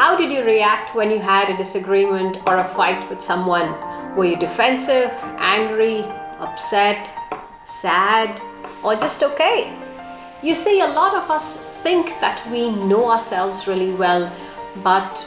How did you react when you had a disagreement or a fight with someone? Were you defensive, angry, upset, sad, or just okay? You see, a lot of us think that we know ourselves really well, but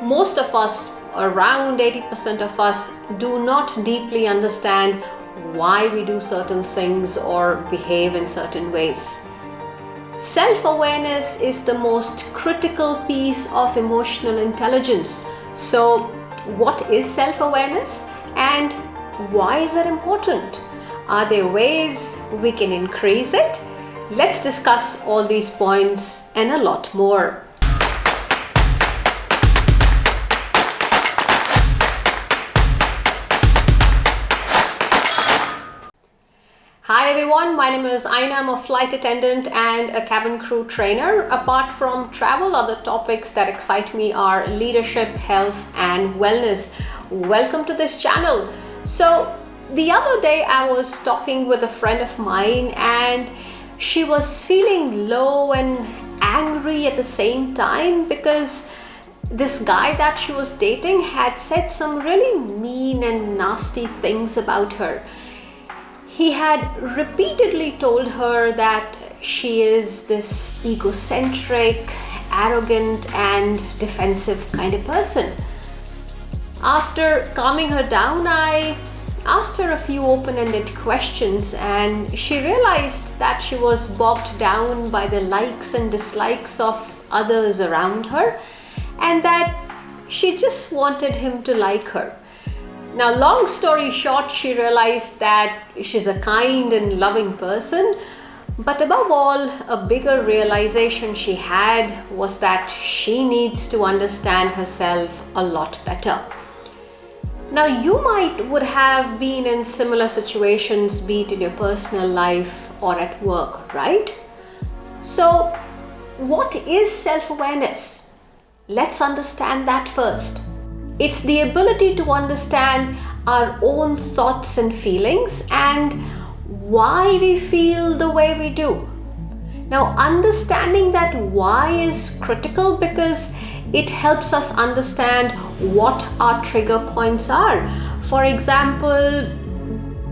most of us, around 80% of us, do not deeply understand why we do certain things or behave in certain ways. Self-awareness is the most critical piece of emotional intelligence. So, what is self-awareness and why is it important? Are there ways we can increase it? Let's discuss all these points and a lot more. Hi everyone, my name is Aiena. I'm a flight attendant and a cabin crew trainer. Apart from travel, other topics that excite me are leadership, health, and wellness. Welcome to this channel. So the other day I was talking with a friend of mine and she was feeling low and angry at the same time because this guy that she was dating had said some really mean and nasty things about her. He had repeatedly told her that she is this egocentric, arrogant, and defensive kind of person. After calming her down, I asked her a few open-ended questions, and she realized that she was bogged down by the likes and dislikes of others around her, and that she just wanted him to like her. Now, long story short, she realized that she's a kind and loving person, but above all, a bigger realization she had was that she needs to understand herself a lot better. Now, you would have been in similar situations, be it in your personal life or at work, right? So, what is self-awareness? Let's understand that first. It's the ability to understand our own thoughts and feelings and why we feel the way we do. Now, understanding that why is critical because it helps us understand what our trigger points are. For example,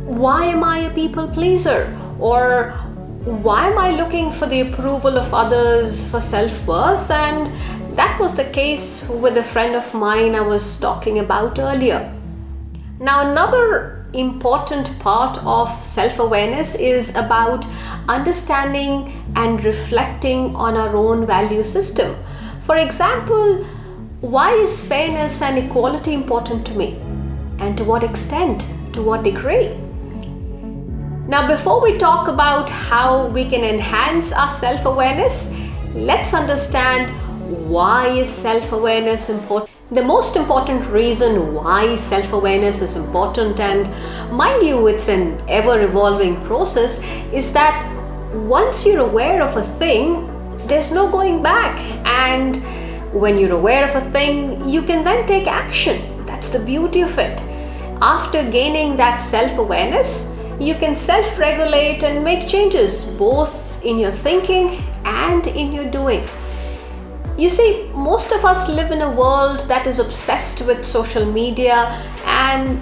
why am I a people pleaser? Or why am I looking for the approval of others for self-worth? And that was the case with a friend of mine I was talking about earlier. Now, another important part of self-awareness is about understanding and reflecting on our own value system. For example, why is fairness and equality important to me? And to what extent? To what degree? Now, before we talk about how we can enhance our self-awareness, let's understand why is self-awareness important. The most important reason why self-awareness is important, and mind you, it's an ever-evolving process, is that once you're aware of a thing, there's no going back. And when you're aware of a thing, you can then take action. That's the beauty of it. After gaining that self-awareness, you can self-regulate and make changes both in your thinking and in your doing. You see, most of us live in a world that is obsessed with social media, and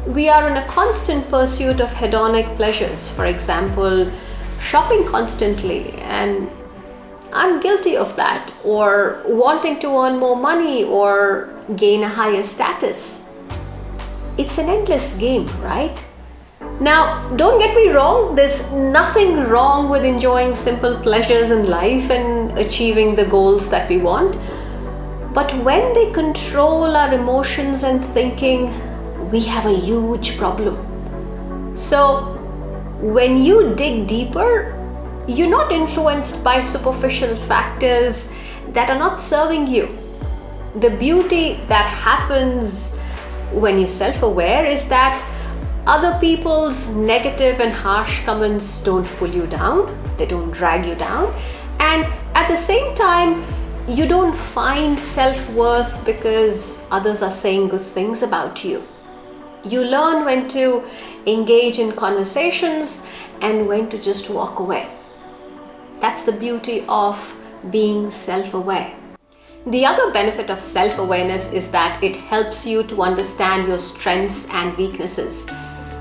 we are in a constant pursuit of hedonic pleasures. For example, shopping constantly, and I'm guilty of that, or wanting to earn more money or gain a higher status. It's an endless game, right? Now, don't get me wrong, there's nothing wrong with enjoying simple pleasures in life and achieving the goals that we want. But when they control our emotions and thinking, we have a huge problem. So, when you dig deeper, you're not influenced by superficial factors that are not serving you. The beauty that happens when you're self-aware is that other people's negative and harsh comments don't pull you down, they don't drag you down, and at the same time, you don't find self-worth because others are saying good things about you. You learn when to engage in conversations and when to just walk away. That's the beauty of being self-aware. The other benefit of self-awareness is that it helps you to understand your strengths and weaknesses.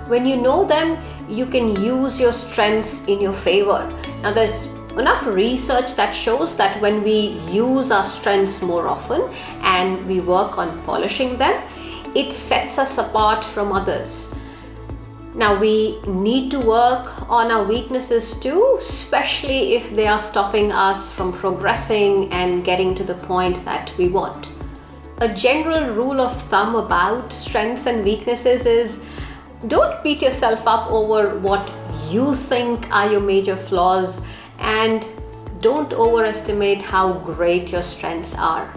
When you know them, you can use your strengths in your favor. Now, there's enough research that shows that when we use our strengths more often and we work on polishing them, it sets us apart from others. Now, we need to work on our weaknesses too, especially if they are stopping us from progressing and getting to the point that we want. A general rule of thumb about strengths and weaknesses is don't beat yourself up over what you think are your major flaws, and don't overestimate how great your strengths are.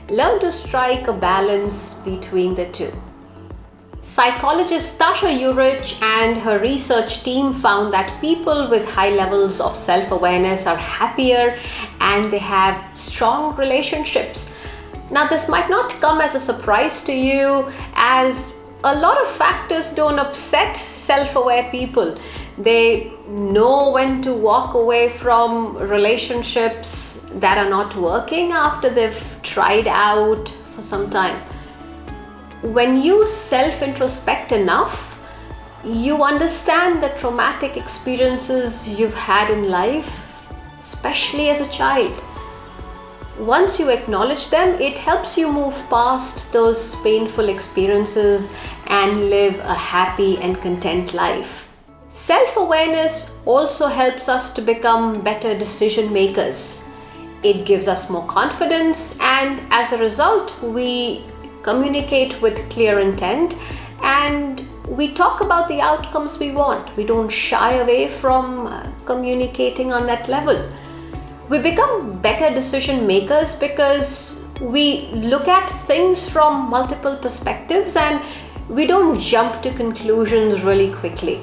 Learn to strike a balance between the two. Psychologist Tasha Eurich and her research team found that people with high levels of self-awareness are happier and they have strong relationships. Now, this might not come as a surprise to you, as a lot of factors don't upset self-aware people. They know when to walk away from relationships that are not working after they've tried out for some time. When you self-introspect enough, you understand the traumatic experiences you've had in life, especially as a child. Once you acknowledge them, it helps you move past those painful experiences and live a happy and content life. Self-awareness also helps us to become better decision makers. It gives us more confidence, and as a result, we communicate with clear intent and we talk about the outcomes we want. We don't shy away from communicating on that level. We become better decision makers because we look at things from multiple perspectives and we don't jump to conclusions really quickly.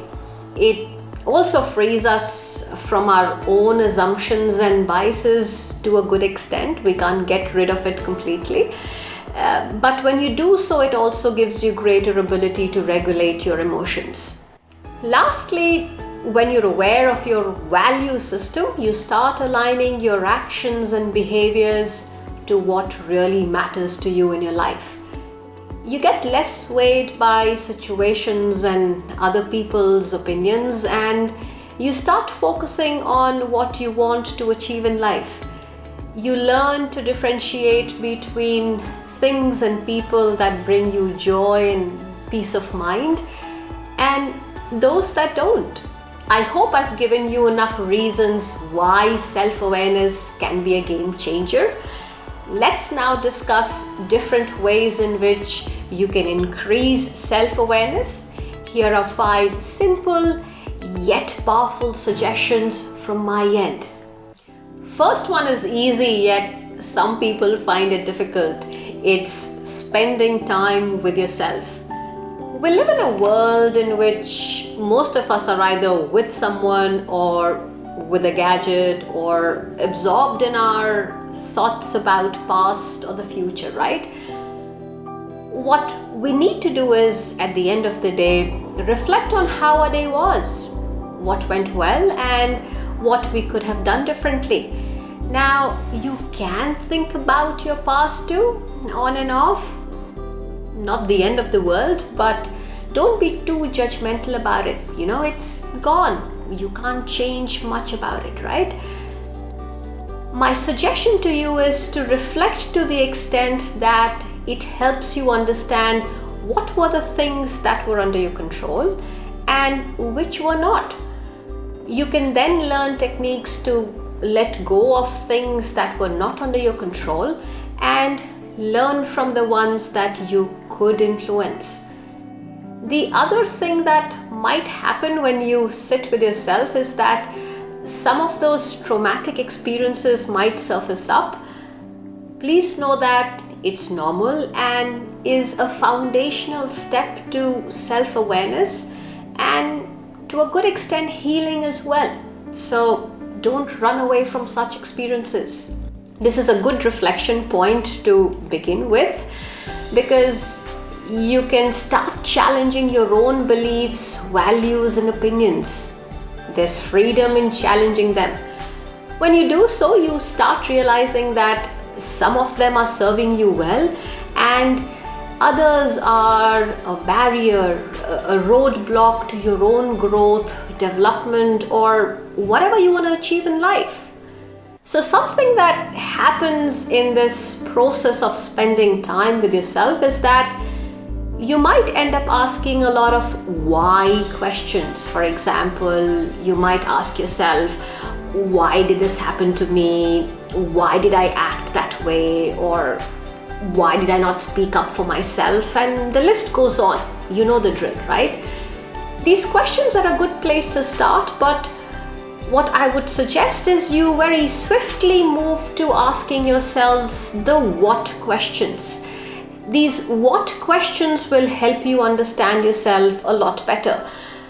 It also frees us from our own assumptions and biases to a good extent. We can't get rid of it completely. But when you do so, it also gives you greater ability to regulate your emotions. Lastly, when you're aware of your value system, you start aligning your actions and behaviors to what really matters to you in your life. You get less swayed by situations and other people's opinions, and you start focusing on what you want to achieve in life. You learn to differentiate between things and people that bring you joy and peace of mind, and those that don't. I hope I've given you enough reasons why self-awareness can be a game changer. Let's now discuss different ways in which you can increase self-awareness. Here are 5 simple yet powerful suggestions from my end. First one is easy, yet some people find it difficult. It's spending time with yourself. We live in a world in which most of us are either with someone or with a gadget or absorbed in our thoughts about past or the future, right? What we need to do is, at the end of the day, reflect on how our day was, what went well, and what we could have done differently. Now, you can think about your past too, on and off. Not the end of the world, but don't be too judgmental about it. It's gone. You can't change much about it, right? My suggestion to you is to reflect to the extent that it helps you understand what were the things that were under your control and which were not. You can then learn techniques to let go of things that were not under your control and learn from the ones that you could influence. The other thing that might happen when you sit with yourself is that some of those traumatic experiences might surface up. Please know that it's normal and is a foundational step to self-awareness and to a good extent healing as well. So don't run away from such experiences. This is a good reflection point to begin with, because you can start challenging your own beliefs, values, and opinions. There's freedom in challenging them. When you do so, you start realizing that some of them are serving you well, and others are a barrier, a roadblock to your own growth, development, or whatever you want to achieve in life. So something that happens in this process of spending time with yourself is that you might end up asking a lot of why questions. For example, you might ask yourself, why did this happen to me? Why did I act that way? Or why did I not speak up for myself? And the list goes on. You know the drill, right? These questions are a good place to start, but what I would suggest is you very swiftly move to asking yourselves the what questions. These what questions will help you understand yourself a lot better.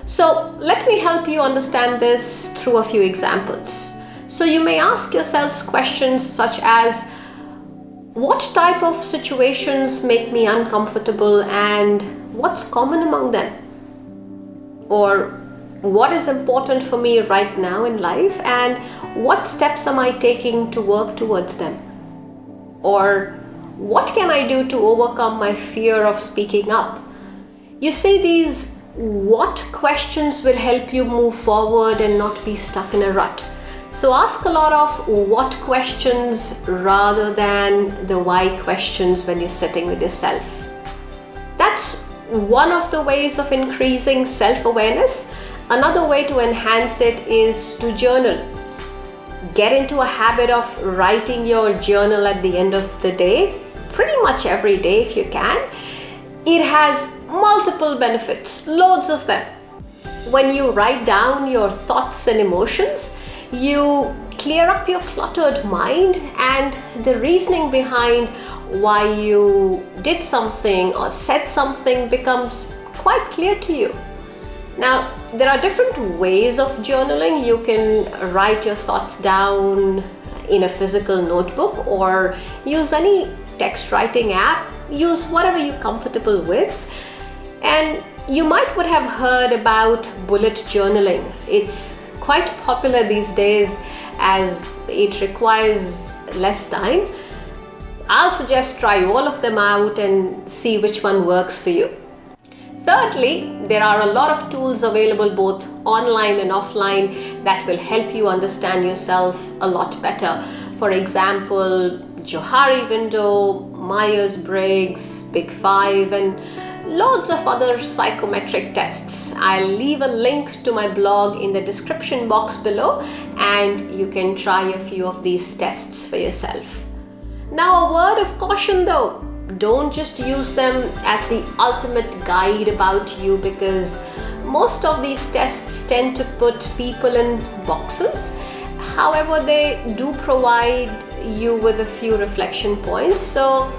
So let me help you understand this through a few examples. So you may ask yourselves questions such as, what type of situations make me uncomfortable and what's common among them? Or what is important for me right now in life and what steps am I taking to work towards them? Or what can I do to overcome my fear of speaking up? You see, these what questions will help you move forward and not be stuck in a rut. So ask a lot of what questions rather than the why questions when you're sitting with yourself. That's one of the ways of increasing self-awareness. Another way to enhance it is to journal. Get into a habit of writing your journal at the end of the day, pretty much every day if you can. It has multiple benefits, loads of them. When you write down your thoughts and emotions, you clear up your cluttered mind, and the reasoning behind why you did something or said something becomes quite clear to you. Now, there are different ways of journaling. You can write your thoughts down in a physical notebook or use any text writing app. Use whatever you're comfortable with. And you would have heard about bullet journaling. It's quite popular these days as it requires less time. I'll suggest try all of them out and see which one works for you. Thirdly, there are a lot of tools available both online and offline that will help you understand yourself a lot better. For example, Johari Window, Myers-Briggs, Big Five, and loads of other psychometric tests. I'll leave a link to my blog in the description box below, and you can try a few of these tests for yourself. Now, a word of caution though. Don't just use them as the ultimate guide about you, because most of these tests tend to put people in boxes. However, they do provide you with a few reflection points, so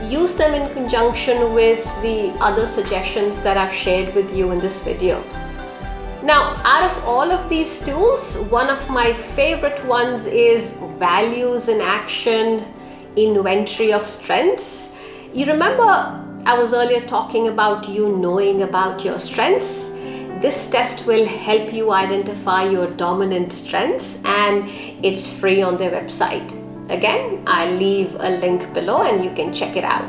use them in conjunction with the other suggestions that I've shared with you in this video. Now, out of all of these tools, one of my favorite ones is Values in Action Inventory of Strengths. You remember I was earlier talking about you knowing about your strengths. This test will help you identify your dominant strengths, and it's free on their website. Again, I'll leave a link below and you can check it out.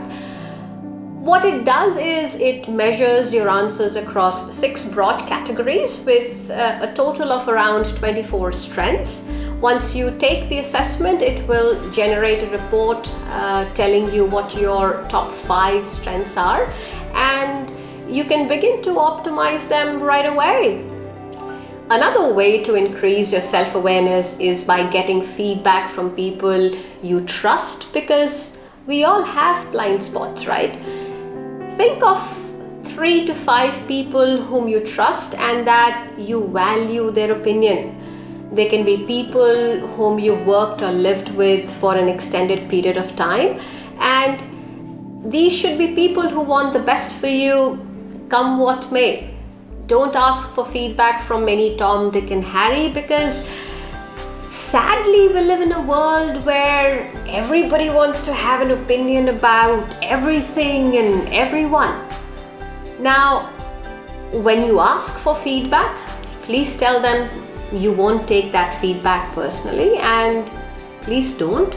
What it does is it measures your answers across 6 broad categories with a total of around 24 strengths. Once you take the assessment, it will generate a report telling you what your top 5 strengths are, and you can begin to optimize them right away. Another way to increase your self-awareness is by getting feedback from people you trust, because we all have blind spots, right? Think of 3 to 5 people whom you trust and that you value their opinion. They can be people whom you've worked or lived with for an extended period of time, and these should be people who want the best for you come what may. Don't ask for feedback from any Tom, Dick and Harry, because sadly we live in a world where everybody wants to have an opinion about everything and everyone. Now, when you ask for feedback, please tell them you won't take that feedback personally, and please don't.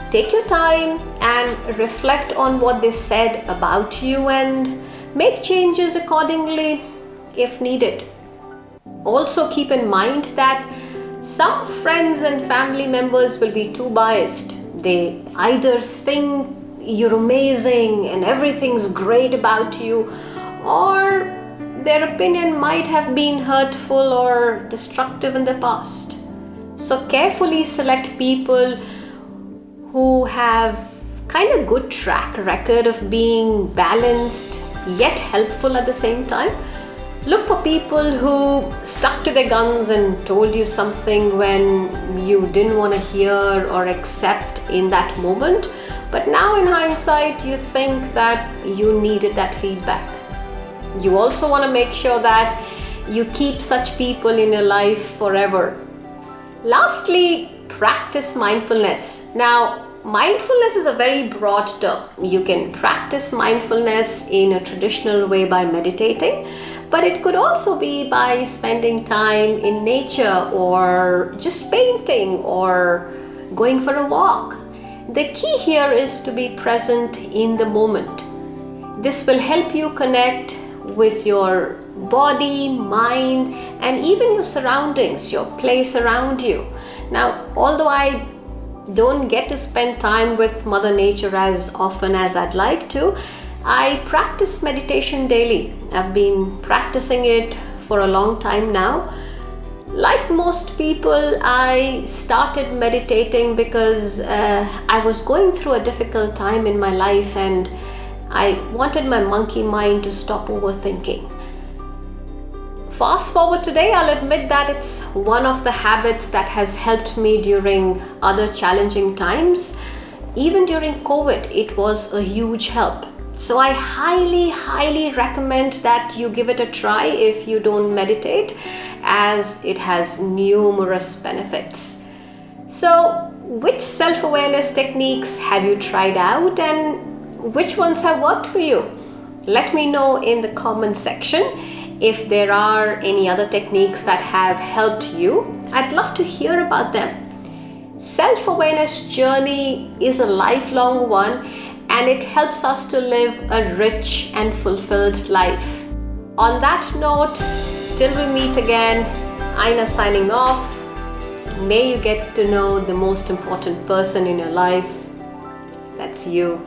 Take your time and reflect on what they said about you and make changes accordingly if needed. Also, keep in mind that some friends and family members will be too biased. They either think you're amazing and everything's great about you, or their opinion might have been hurtful or destructive in the past. So carefully select people who have kind of good track record of being balanced yet helpful at the same time. Look for people who stuck to their guns and told you something when you didn't want to hear or accept in that moment, but now in hindsight you think that you needed that feedback. You also want to make sure that you keep such people in your life forever. Lastly, practice mindfulness. Now, mindfulness is a very broad term. You can practice mindfulness in a traditional way by meditating, but it could also be by spending time in nature or just painting or going for a walk. The key here is to be present in the moment. This will help you connect with your body, mind, and even your surroundings, your place around you. Now, although I don't get to spend time with Mother Nature as often as I'd like to, I practice meditation daily. I've been practicing it for a long time now. Like most people, I started meditating because I was going through a difficult time in my life and I wanted my monkey mind to stop overthinking. Fast forward today, I'll admit that it's one of the habits that has helped me during other challenging times. Even during COVID, it was a huge help. So I highly recommend that you give it a try if you don't meditate, as it has numerous benefits. So, which self-awareness techniques have you tried out and which ones have worked for you? Let me know in the comment section. If there are any other techniques that have helped you, I'd love to hear about them. Self-awareness journey is a lifelong one, and it helps us to live a rich and fulfilled life. On that note, till we meet again, Aina signing off. May you get to know the most important person in your life. That's you.